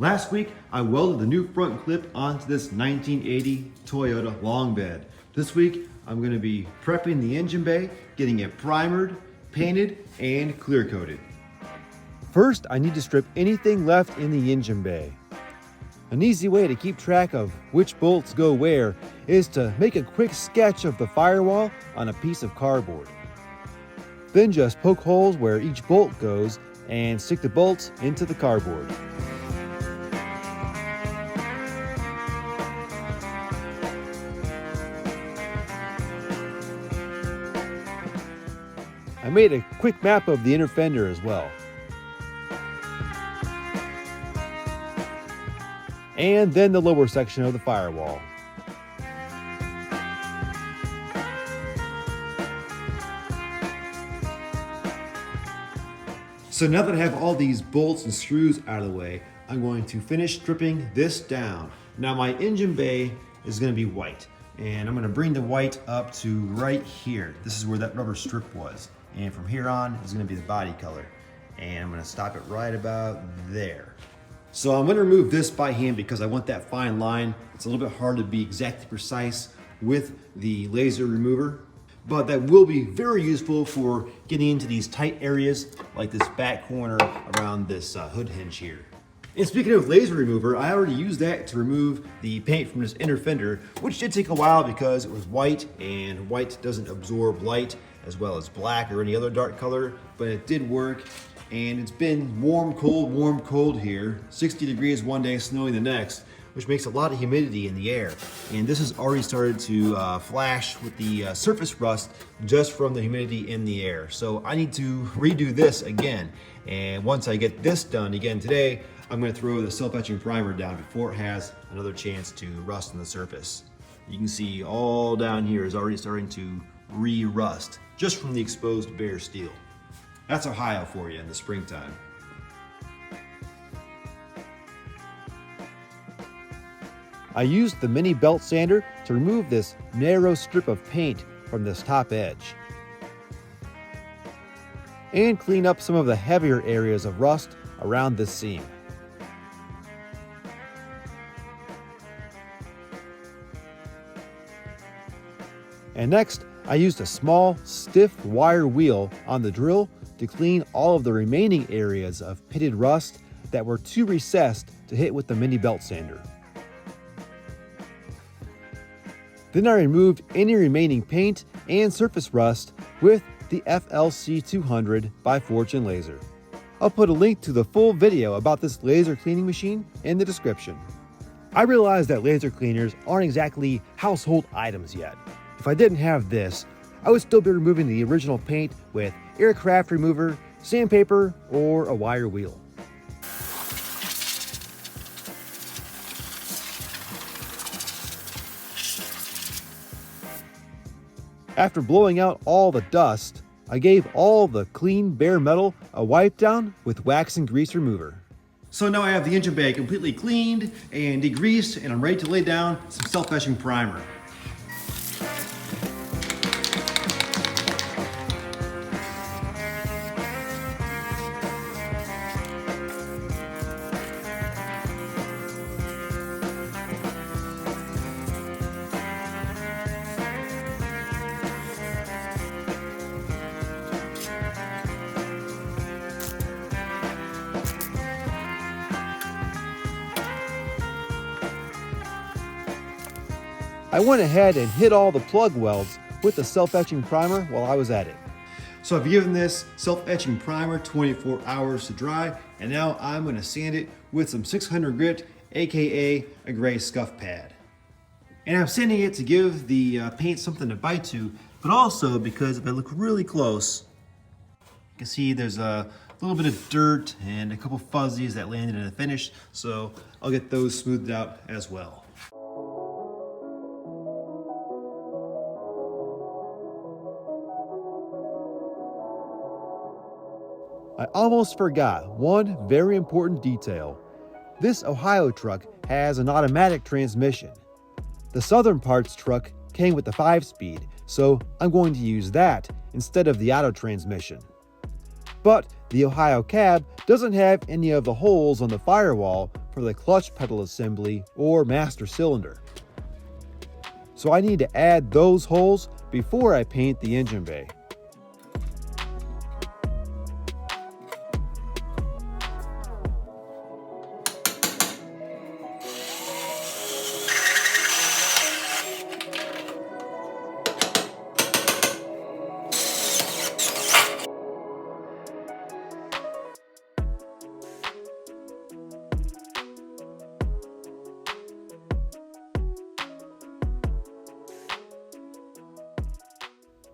Last week, I welded the new front clip onto this 1980 Toyota long bed. This week, I'm going to be prepping the engine bay, getting it primered, painted, and clear coated. First, I need to strip anything left in the engine bay. An easy way to keep track of which bolts go where is to make a quick sketch of the firewall on a piece of cardboard. Then just poke holes where each bolt goes and stick the bolts into the cardboard. I made a quick map of the inner fender as well. And then the lower section of the firewall. So now that I have all these bolts and screws out of the way, I'm going to finish stripping this down. Now my engine bay is going to be white, and I'm going to bring the white up to right here. This is where that rubber strip was. And from here on is going to be the body color. And I'm going to stop it right about there. So I'm going to remove this by hand because I want that fine line. It's a little bit hard to be exactly precise with the laser remover, but that will be very useful for getting into these tight areas like this back corner around this hood hinge here. And speaking of laser remover, I already used that to remove the paint from this inner fender, which did take a while because it was white, and white doesn't absorb light as well as black or any other dark color, but it did work. And it's been warm, cold here. 60 degrees one day, snowing the next, which makes a lot of humidity in the air. And this has already started to flash with the surface rust just from the humidity in the air. So I need to redo this again. And once I get this done again today, I'm gonna throw the self-etching primer down before it has another chance to rust on the surface. You can see all down here is already starting to re-rust just from the exposed bare steel. That's Ohio for you in the springtime. I used the mini belt sander to remove this narrow strip of paint from this top edge and clean up some of the heavier areas of rust around this seam. And next, I used a small, stiff wire wheel on the drill to clean all of the remaining areas of pitted rust that were too recessed to hit with the mini belt sander. Then I removed any remaining paint and surface rust with the FLC 200 by Fortune Laser. I'll put a link to the full video about this laser cleaning machine in the description. I realize that laser cleaners aren't exactly household items yet. If I didn't have this, I would still be removing the original paint with aircraft remover, sandpaper, or a wire wheel. After blowing out all the dust, I gave all the clean bare metal a wipe down with wax and grease remover. So now I have the engine bay completely cleaned and degreased, and I'm ready to lay down some self-etching primer. I went ahead and hit all the plug welds with the self-etching primer while I was at it. So I've given this self-etching primer 24 hours to dry, and now I'm going to sand it with some 600 grit, aka a gray scuff pad. And I'm sanding it to give the paint something to bite to, but also because if I look really close, you can see there's a little bit of dirt and a couple fuzzies that landed in the finish, so I'll get those smoothed out as well. I almost forgot one very important detail. This Ohio truck has an automatic transmission. The Southern Parts truck came with the 5-speed, so I'm going to use that instead of the auto transmission. But the Ohio cab doesn't have any of the holes on the firewall for the clutch pedal assembly or master cylinder. So I need to add those holes before I paint the engine bay.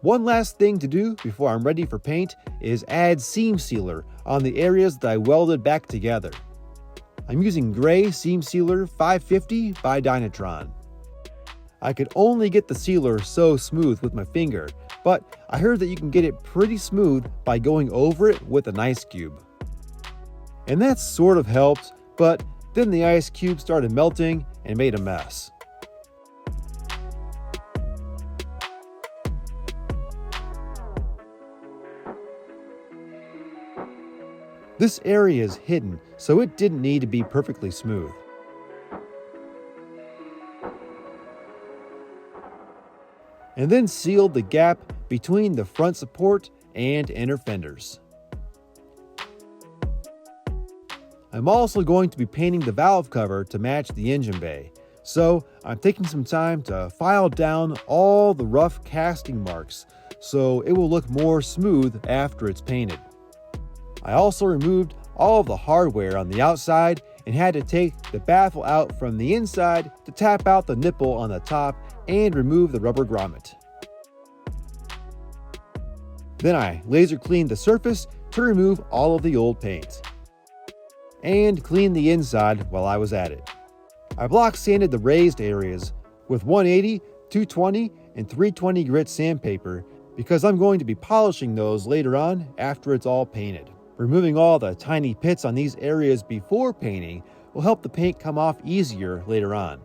One last thing to do before I'm ready for paint is add seam sealer on the areas that I welded back together. I'm using gray seam sealer 550 by Dynatron. I could only get the sealer so smooth with my finger, but I heard that you can get it pretty smooth by going over it with an ice cube. And that sort of helped, but then the ice cube started melting and made a mess. This area is hidden, so it didn't need to be perfectly smooth. And then sealed the gap between the front support and inner fenders. I'm also going to be painting the valve cover to match the engine bay, so I'm taking some time to file down all the rough casting marks so it will look more smooth after it's painted. I also removed all of the hardware on the outside and had to take the baffle out from the inside to tap out the nipple on the top and remove the rubber grommet. Then I laser cleaned the surface to remove all of the old paint. And cleaned the inside while I was at it. I block sanded the raised areas with 180, 220, and 320 grit sandpaper because I'm going to be polishing those later on after it's all painted. Removing all the tiny pits on these areas before painting will help the paint come off easier later on.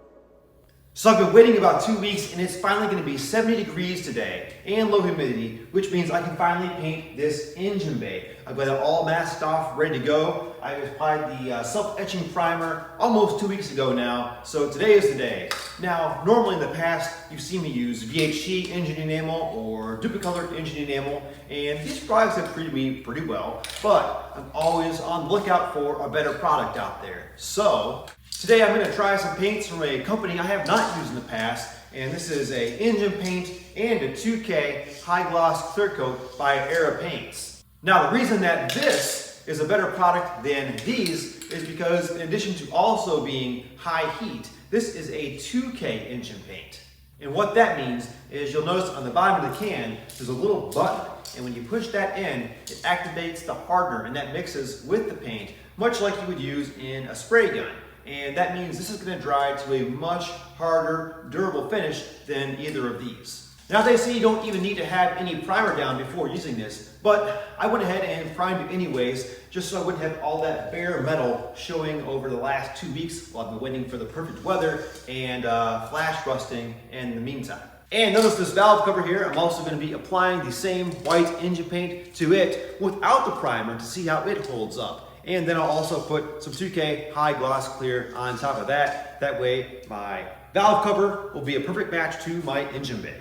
So I've been waiting about 2 weeks and it's finally going to be 70 degrees today and low humidity, which means I can finally paint this engine bay. I've got it all masked off, ready to go. I applied the self-etching primer almost 2 weeks ago now, so today is the day. Now, normally in the past, you've seen me use VHC engine enamel or Duplicolored engine enamel, and these products have treated me pretty well, but I'm always on the lookout for a better product out there. So, today I'm going to try some paints from a company I have not used in the past, and this is a engine paint and a 2K high gloss clear coat by Era Paints. Now the reason that this is a better product than these is because in addition to also being high heat, this is a 2K engine paint. And what that means is you'll notice on the bottom of the can there's a little button, and when you push that in, it activates the hardener and that mixes with the paint, much like you would use in a spray gun. And that means this is going to dry to a much harder, durable finish than either of these. Now they say you don't even need to have any primer down before using this, but I went ahead and primed it anyways, just so I wouldn't have all that bare metal showing over the last 2 weeks while I've been waiting for the perfect weather and flash rusting in the meantime. And notice this valve cover here, I'm also going to be applying the same white engine paint to it without the primer to see how it holds up. And then I'll also put some 2K high gloss clear on top of that. That way my valve cover will be a perfect match to my engine bay.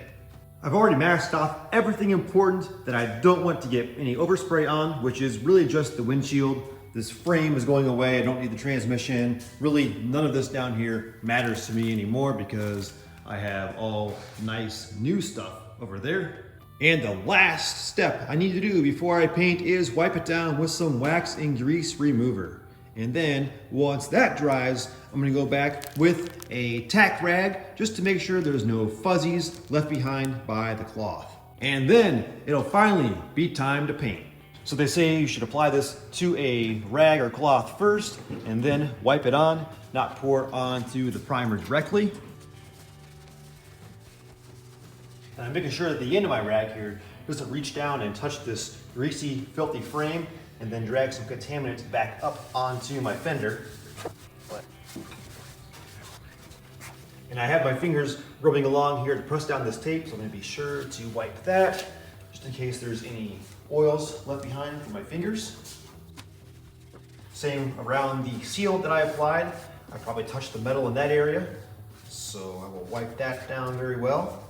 I've already masked off everything important that I don't want to get any overspray on, which is really just the windshield. This frame is going away, I don't need the transmission. Really, none of this down here matters to me anymore because I have all nice new stuff over there. And the last step I need to do before I paint is wipe it down with some wax and grease remover. And then once that dries, I'm gonna go back with a tack rag just to make sure there's no fuzzies left behind by the cloth. And then it'll finally be time to paint. So they say you should apply this to a rag or cloth first and then wipe it on, not pour onto the primer directly. And I'm making sure that the end of my rag here doesn't reach down and touch this greasy, filthy frame and then drag some contaminants back up onto my fender. And I have my fingers rubbing along here to press down this tape, so I'm going to be sure to wipe that, just in case there's any oils left behind from my fingers. Same around the seal that I applied. I probably touched the metal in that area, so I will wipe that down very well.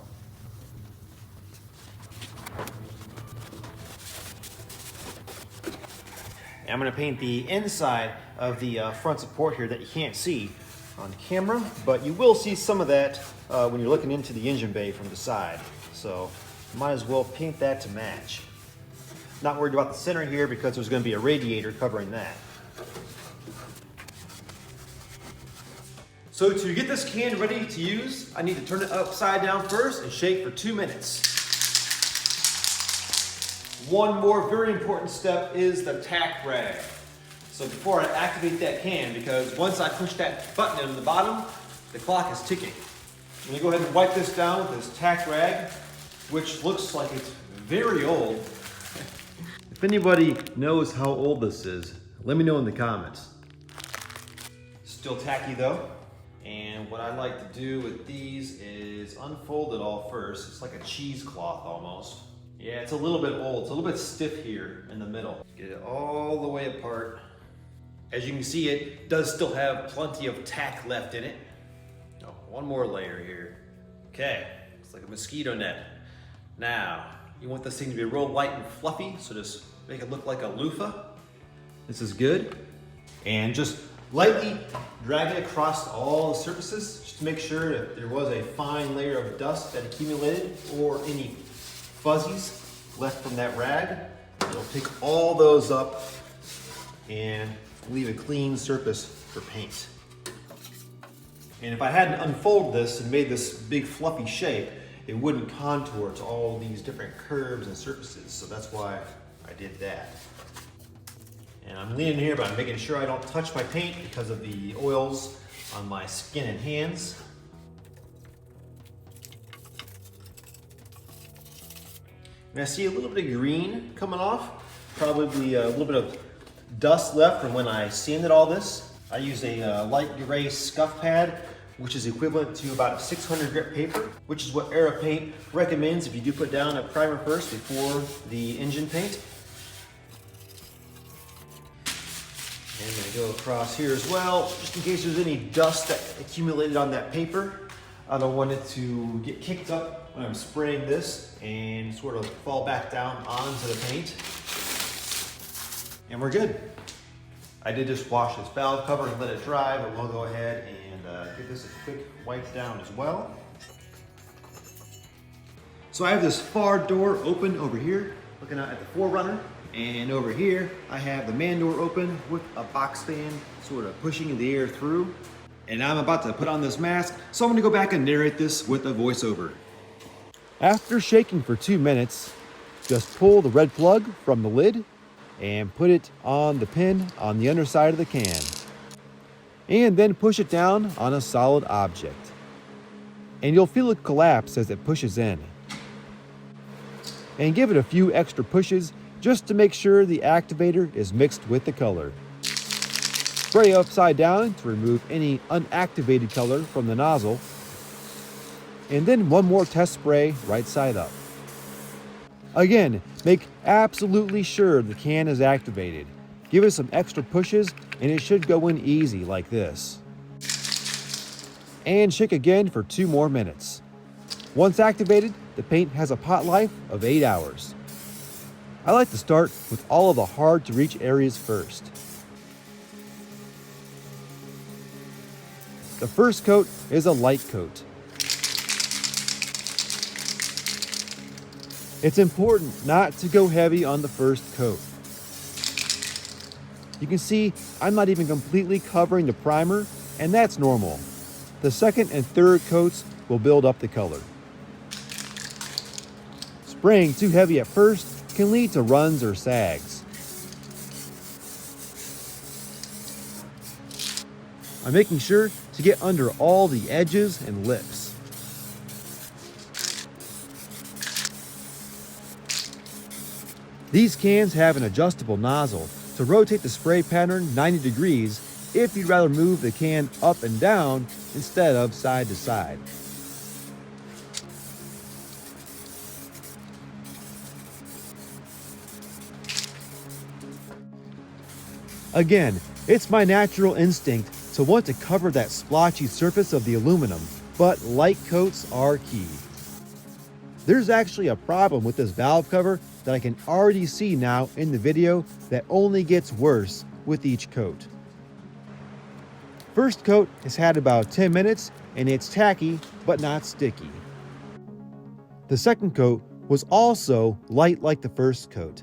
And I'm going to paint the inside of the front support here that you can't see on camera, but you will see some of that when you're looking into the engine bay from the side. So might as well paint that to match. Not worried about the center here because there's going to be a radiator covering that. So to get this can ready to use, I need to turn it upside down first and shake for 2 minutes. One more very important step is the tack rag. So before I activate that can, because once I push that button in the bottom, the clock is ticking. I'm going to go ahead and wipe this down with this tack rag, which looks like it's very old. If anybody knows how old this is, let me know in the comments. Still tacky though. And what I like to do with these is unfold it all first. It's like a cheesecloth almost. Yeah, it's a little bit old. It's a little bit stiff here in the middle. Get it all the way apart. As you can see, it does still have plenty of tack left in it. Oh, one more layer here. Okay, it's like a mosquito net. Now, you want this thing to be real light and fluffy, so just make it look like a loofah. This is good. And just lightly drag it across all the surfaces, just to make sure that there was a fine layer of dust that accumulated or any fuzzies left from that rag. It'll pick all those up and leave a clean surface for paint. And if I hadn't unfolded this and made this big fluffy shape, it wouldn't contour to all these different curves and surfaces. So that's why I did that. And I'm leaning here, but I'm making sure I don't touch my paint because of the oils on my skin and hands. And I see a little bit of green coming off, probably a little bit of dust left from when I sanded all this. I used a light gray scuff pad, which is equivalent to about 600 grit paper, which is what Aeropaint recommends if you do put down a primer first before the engine paint. And I'm gonna go across here as well, just in case there's any dust that accumulated on that paper. I don't want it to get kicked up when I'm spraying this and sort of fall back down onto the paint. And we're good. I did just wash this valve cover and let it dry, but we'll go ahead and give this a quick wipe down as well. So I have this far door open over here, looking out at the 4Runner. And over here, I have the man door open with a box fan sort of pushing the air through. And I'm about to put on this mask, so I'm gonna go back and narrate this with a voiceover. After shaking for 2 minutes, just pull the red plug from the lid and put it on the pin on the underside of the can. And then push it down on a solid object. And you'll feel it collapse as it pushes in. And give it a few extra pushes just to make sure the activator is mixed with the color. Spray upside down to remove any unactivated color from the nozzle. And then one more test spray right side up. Again, make absolutely sure the can is activated. Give it some extra pushes and it should go in easy like this. And shake again for 2 more minutes. Once activated, the paint has a pot life of 8 hours. I like to start with all of the hard to reach areas first. The first coat is a light coat. It's important not to go heavy on the first coat. You can see I'm not even completely covering the primer, and that's normal. The second and third coats will build up the color. Spraying too heavy at first can lead to runs or sags. I'm making sure to get under all the edges and lips. These cans have an adjustable nozzle to rotate the spray pattern 90 degrees if you'd rather move the can up and down instead of side to side. Again, it's my natural instinct to want to cover that splotchy surface of the aluminum, but light coats are key. There's actually a problem with this valve cover that I can already see now in the video that only gets worse with each coat. First coat has had about 10 minutes and it's tacky but not sticky. The second coat was also light like the first coat.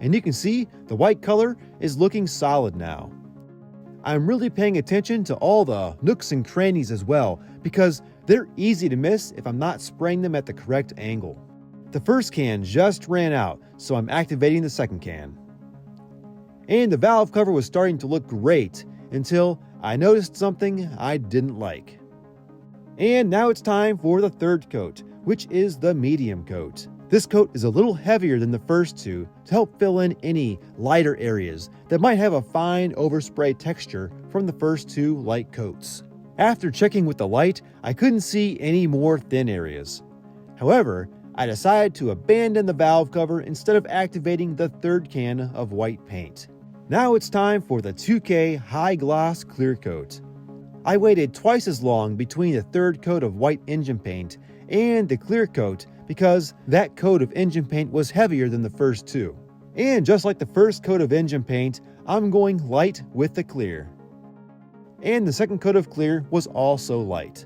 And you can see the white color is looking solid now. I'm really paying attention to all the nooks and crannies as well because they're easy to miss if I'm not spraying them at the correct angle. The first can just ran out, so I'm activating the second can. And the valve cover was starting to look great until I noticed something I didn't like. And now it's time for the third coat, which is the medium coat. This coat is a little heavier than the first two to help fill in any lighter areas that might have a fine overspray texture from the first two light coats. After checking with the light, I couldn't see any more thin areas. However, I decided to abandon the valve cover instead of activating the third can of white paint. Now it's time for the 2K High Gloss Clear Coat. I waited twice as long between the third coat of white engine paint and the clear coat because that coat of engine paint was heavier than the first two. And just like the first coat of engine paint, I'm going light with the clear. And the second coat of clear was also light.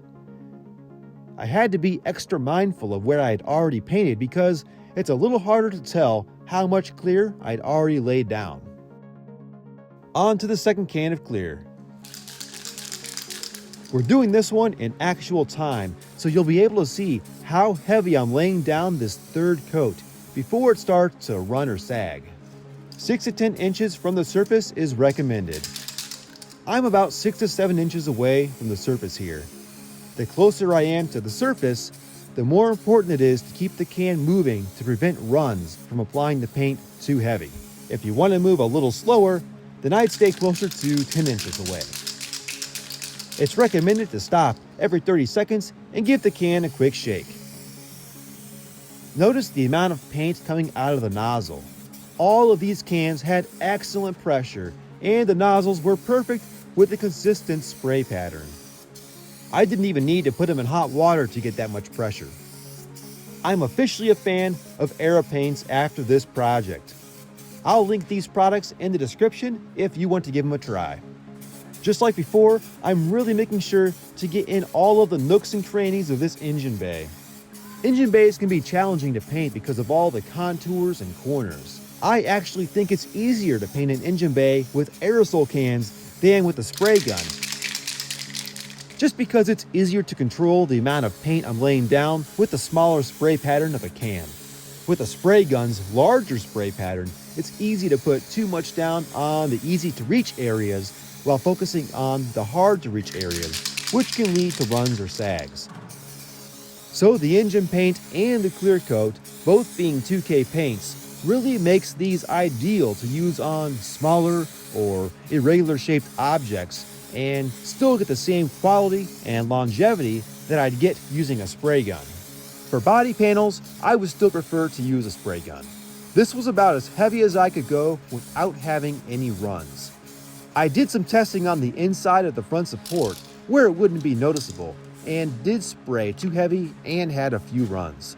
I had to be extra mindful of where I had already painted because it's a little harder to tell how much clear I'd already laid down. On to the second can of clear. We're doing this one in actual time, so you'll be able to see how heavy I'm laying down this third coat before it starts to run or sag. 6 to 10 inches from the surface is recommended. I'm about 6 to 7 inches away from the surface here. The closer I am to the surface, the more important it is to keep the can moving to prevent runs from applying the paint too heavy. If you want to move a little slower, then I'd stay closer to 10 inches away. It's recommended to stop every 30 seconds and give the can a quick shake. Notice the amount of paint coming out of the nozzle. All of these cans had excellent pressure and the nozzles were perfect with a consistent spray pattern. I didn't even need to put them in hot water to get that much pressure. I'm officially a fan of Aeropaints after this project. I'll link these products in the description if you want to give them a try. Just like before, I'm really making sure to get in all of the nooks and crannies of this engine bay. Engine bays can be challenging to paint because of all the contours and corners. I actually think it's easier to paint an engine bay with aerosol cans than with a spray gun, just because it's easier to control the amount of paint I'm laying down with the smaller spray pattern of a can. With a spray gun's larger spray pattern, it's easy to put too much down on the easy to reach areas while focusing on the hard to reach areas, which can lead to runs or sags. So the engine paint and the clear coat, both being 2K paints, really makes these ideal to use on smaller or irregular shaped objects and still get the same quality and longevity that I'd get using a spray gun. For body panels, I would still prefer to use a spray gun. This was about as heavy as I could go without having any runs. I did some testing on the inside of the front support where it wouldn't be noticeable and did spray too heavy and had a few runs.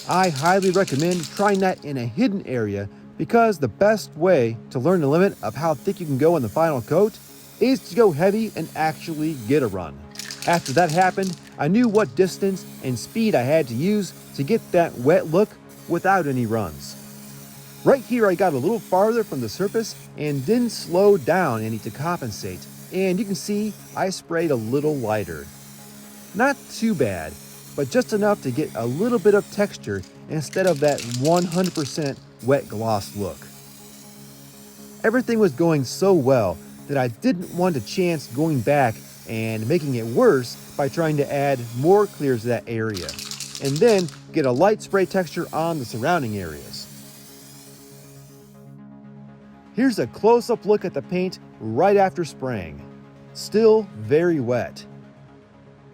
I highly recommend trying that in a hidden area because the best way to learn the limit of how thick you can go in the final coat is to go heavy and actually get a run. After that happened, I knew what distance and speed I had to use to get that wet look without any runs. Right here I got a little farther from the surface and didn't slow down any to compensate, and you can see I sprayed a little lighter. Not too bad, but just enough to get a little bit of texture instead of that 100% wet gloss look. Everything was going so well that I didn't want to chance going back and making it worse by trying to add more clears to that area, and then get a light spray texture on the surrounding areas. Here's a close-up look at the paint right after spraying. Still very wet.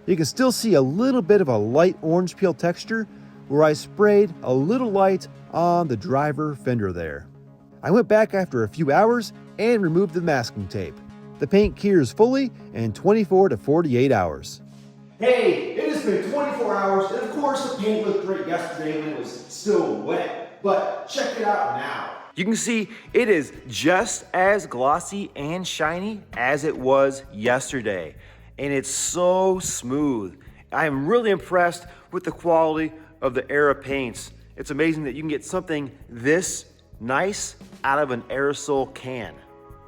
You can still see a little bit of a light orange peel texture where I sprayed a little light on the driver fender there. I went back after a few hours and remove the masking tape. The paint cures fully in 24 to 48 hours. Hey, it has been 24 hours, and of course the paint looked great yesterday when it was still wet, but check it out now. You can see it is just as glossy and shiny as it was yesterday, and it's so smooth. I am really impressed with the quality of the Era paints. It's amazing that you can get something this nice out of an aerosol can.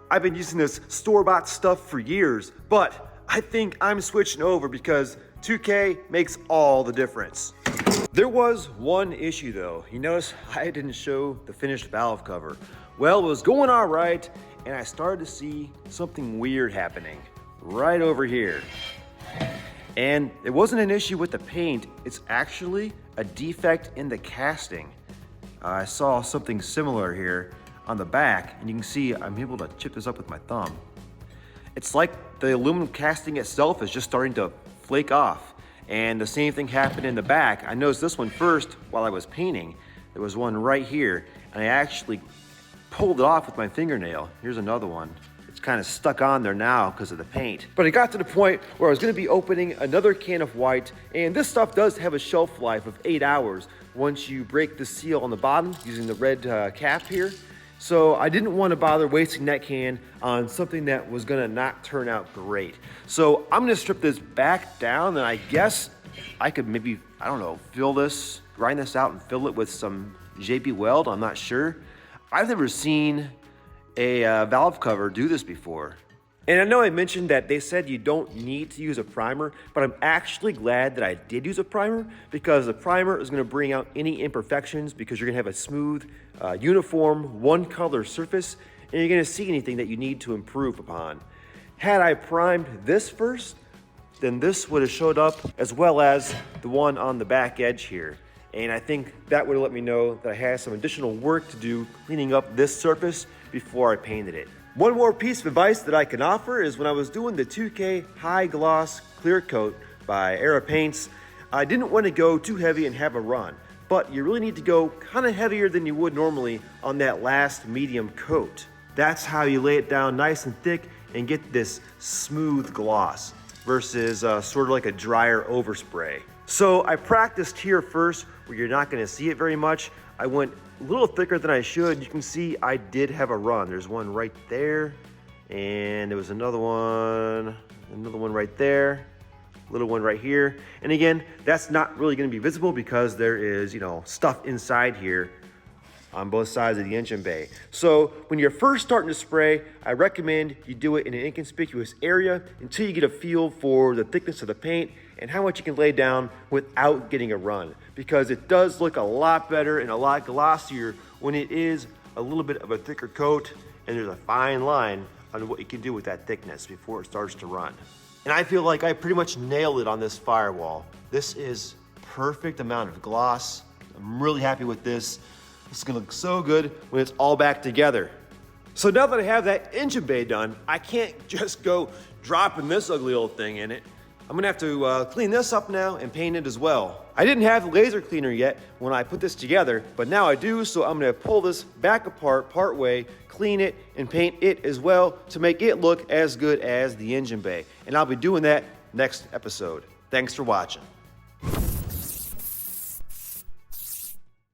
I've been using this store-bought stuff for years, but I think I'm switching over because 2K makes all the difference. There was one issue though. You notice I didn't show the finished valve cover. Well, it was going all right, and I started to see something weird happening right over here. And it wasn't an issue with the paint, it's actually a defect in the casting. I saw something similar here on the back, and you can see I'm able to chip this up with my thumb. It's like the aluminum casting itself is just starting to flake off. And the same thing happened in the back. I noticed this one first while I was painting. There was one right here, and I actually pulled it off with my fingernail. Here's another one. It's kind of stuck on there now because of the paint. But it got to the point where I was gonna be opening another can of white, and this stuff does have a shelf life of 8 hours once you break the seal on the bottom using the red cap here. So I didn't want to bother wasting that can on something that was gonna not turn out great. So I'm gonna strip this back down, and I guess I could maybe, I don't know, grind this out and fill it with some JB Weld, I'm not sure. I've never seen a valve cover do this before. And I know I mentioned that they said you don't need to use a primer, but I'm actually glad that I did use a primer, because the primer is gonna bring out any imperfections, because you're gonna have a smooth, uniform, one color surface, and you're gonna see anything that you need to improve upon. Had I primed this first, then this would have showed up, as well as the one on the back edge here. And I think that would have let me know that I had some additional work to do cleaning up this surface before I painted it. One more piece of advice that I can offer is when I was doing the 2K High Gloss Clear Coat by Era Paints, I didn't want to go too heavy and have a run, but you really need to go kind of heavier than you would normally on that last medium coat. That's how you lay it down nice and thick and get this smooth gloss versus sort of like a drier overspray. So I practiced here first where you're not going to see it very much. I went a little thicker than I should. You can see I did have a run. There's one right there, and there was another one right there, little one right here. And again, that's not really going to be visible because there is, stuff inside here on both sides of the engine bay. So when you're first starting to spray, I recommend you do it in an inconspicuous area until you get a feel for the thickness of the paint and how much you can lay down without getting a run, because it does look a lot better and a lot glossier when it is a little bit of a thicker coat, and there's a fine line on what you can do with that thickness before it starts to run. And I feel like I pretty much nailed it on this firewall. This is perfect amount of gloss. I'm really happy with this. It's gonna look so good when it's all back together. So now that I have that engine bay done, I can't just go dropping this ugly old thing in it. I'm gonna have to clean this up now and paint it as well. I didn't have the laser cleaner yet when I put this together, but now I do, so I'm gonna pull this back apart part way, clean it, and paint it as well to make it look as good as the engine bay. And I'll be doing that next episode. Thanks for watching.